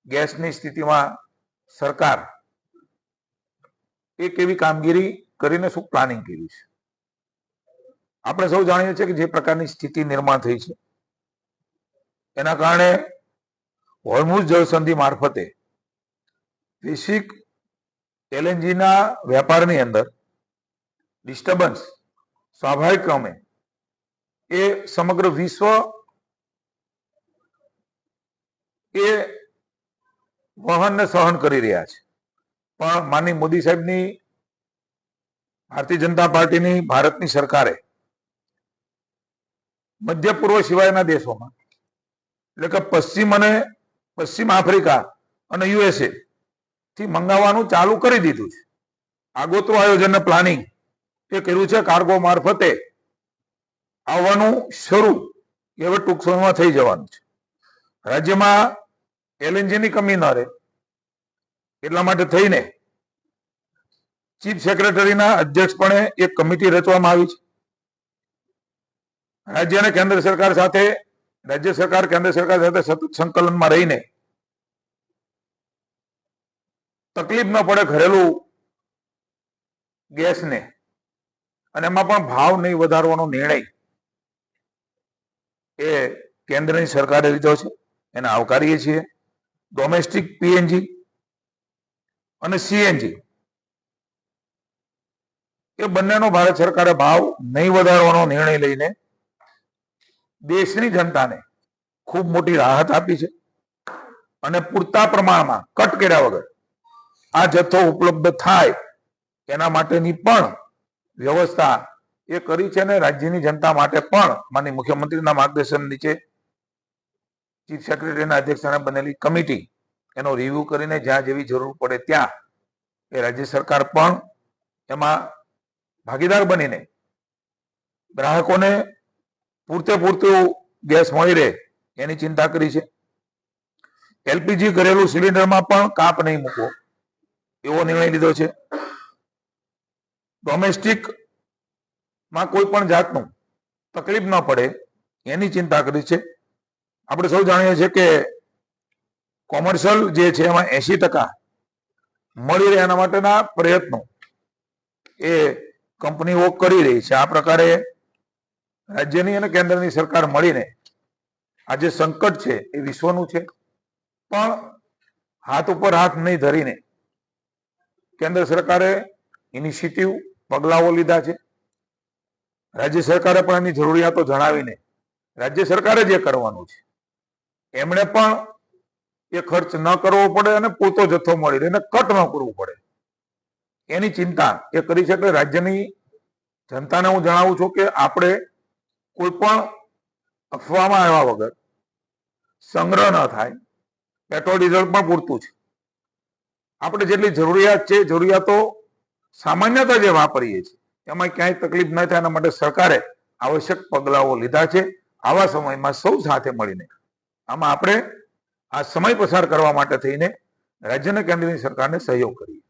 ગેસની સ્થિતિમાં સરકાર એ કેવી કામગીરી કરીને શું પ્લાનિંગ કર્યું છે? આપણે સૌ જાણીએ છીએ કે જે પ્રકારની સ્થિતિ નિર્માણ થઈ છે એના કારણે હોર્મુઝ જળસંધિ મારફતે વૈશ્વિક એલએનજીના વેપારની અંદર ડિસ્ટર્બન્સ સ્વાભાવિક ક્રમે એ સમગ્ર વિશ્વ એ વહન ને સહન કરી રહ્યા છે, પણ માનનીય મોદી સાહેબની ભારતીય જનતા પાર્ટીની ભારતની સરકારે મધ્ય પૂર્વ સિવાયના દેશોમાં એટલે કે પશ્ચિમ આફ્રિકા અને યુએસએ થી મંગાવવાનું ચાલુ કરી દીધું છે. આગોતરું આયોજન પ્લાનિંગ એ કર્યું છે. કાર્ગો મારફતે આવવાનું શરૂ એ હવે ટૂંક સમયમાં થઈ જવાનું છે. રાજ્યમાં એલએનજીની કમી ન રહે એટલા માટે થઈને ચીફ સેક્રેટરીના અધ્યક્ષપણે એક કમિટી રચવામાં આવી છે. રાજ્ય અને કેન્દ્ર સરકાર સાથે કેન્દ્ર સરકાર સાથે સતત સંકલનમાં રહીને તકલીફ ન પડે ઘરેલું ગેસને અને એમાં પણ ભાવ નહીં વધારવાનો નિર્ણય એ કેન્દ્રની સરકારે લીધો છે, એને આવકારીએ છીએ. ડોમેસ્ટિક પીએનજી અને સીએનજી એ બંનેનો ભારત સરકારે ભાવ નહીં વધારવાનો નિર્ણય લઈને દેશની જનતાને ખૂબ મોટી રાહત આપી છે અને પૂરતા પ્રમાણમાં કટ કર્યા વગર આ જથ્થો ઉપલબ્ધ થાય એના માટેની પણ વ્યવસ્થા એ કરી છે અને રાજ્યની જનતા માટે પણ માનનીય મુખ્યમંત્રીના માર્ગદર્શન નીચે ચીફ સેક્રેટરીના અધ્યક્ષસ્થાને બનેલી કમિટી એનો રિવ્યુ કરીને જ્યાં જેવી જરૂર પડે ત્યાં એ રાજ્ય સરકાર પણ એમાં ભાગીદાર બનીને ગ્રાહકોને પૂરતું ગેસ મળી રહે એની ચિંતા કરી છે. એલપીજી ઘરેલું સિલિન્ડરમાં પણ કાપ નહીં મૂકવો એવો નિર્ણય લીધો છે. ડોમેસ્ટિકમાં કોઈ પણ જાતનું તકલીફ ન પડે એની ચિંતા કરી છે. આપણે સૌ જાણીએ છીએ કે કોમર્શિયલ જે છે એમાં 80% મળી રહે એના માટેના પ્રયત્નો એ કંપનીઓ કરી રહી છે. આ પ્રકારે રાજ્યની અને કેન્દ્રની સરકાર મળીને આ જે સંકટ છે એ વિશ્વનું છે, પણ હાથ ઉપર હાથ નહીં ધરીને કેન્દ્ર સરકારે ઇનિશિયેટિવ પગલાઓ લીધા છે. રાજ્ય સરકારે પણ એની જરૂરિયાતો જણાવીને રાજ્ય સરકારે જે કરવાનું છે એમણે પણ એ ખર્ચ ન કરવો પડે અને પૂરતો જથ્થો મળી રહે અને કટ ન કરવું પડે એની ચિંતા એ કરી છે. એટલે રાજ્યની જનતાને હું જણાવું છું કે આપણે કોઈ પણ અફવામાં આવ્યા વગર સંગ્રહ ન થાય. પેટ્રોલ ડીઝલ પણ પૂરતું છે. આપણે જેટલી જરૂરિયાત છે જરૂરિયાતો સામાન્યતા જે વાપરીએ છીએ એમાં ક્યાંય તકલીફ ન થાય એના માટે સરકારે આવશ્યક પગલાઓ લીધા છે. આવા સમયમાં સૌ સાથે મળીને આમાં આપણે આ સમય પસાર કરવા માટે થઈને રાજ્ય અને કેન્દ્રની સરકારને સહયોગ કરીએ.